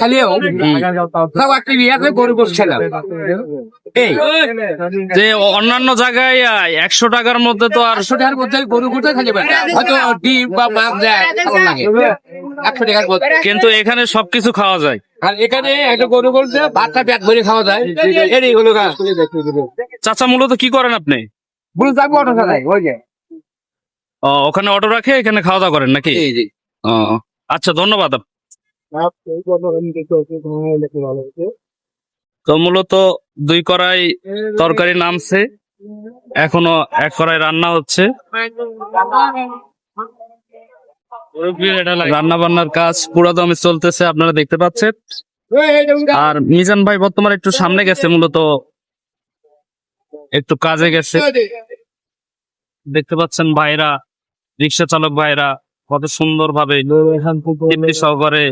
খেলেও তাও একটা বিয়াতে গরু করছিলাম এই যে অন্যান্য জায়গায় 100 টাকার মধ্যে তো আর 100 টাকার মধ্যে গরু করতে খেলে পারে হয়তো ডিম বা মাছ দেয় ভালো লাগে 100 টাকার মধ্যে কিন্তু এখানে সবকিছু খাওয়া যায়। আর এখানে একটা গরু করতে ভাতটা পেট ভরে খাওয়া যায় এটাই হলো গা চাচা মূলত কি করেন আপনি? বলে যাবো অটো চালাই ওই যে ওখানে অটো রাখে এখানে খাওয়া দাওয়া করেন নাকি? জি জি ও, আচ্ছা ধন্যবাদ। তো মূলত 2 কড়াই তরকারি নামছে, এখনো 1 কড়াই রান্না হচ্ছে। রান্না বান্নার কাজ পুরো দমে চলতেছে, আপনারা দেখতে পাচ্ছেন। আর মিজান ভাই বর্তমানে একটু সামনে গেছে, মূলত একটু কাজে গেছে। দেখতে পাচ্ছেন ভাইরা, রিক্সা চালক ভাইরা কত সুন্দর ভাবে সহকারে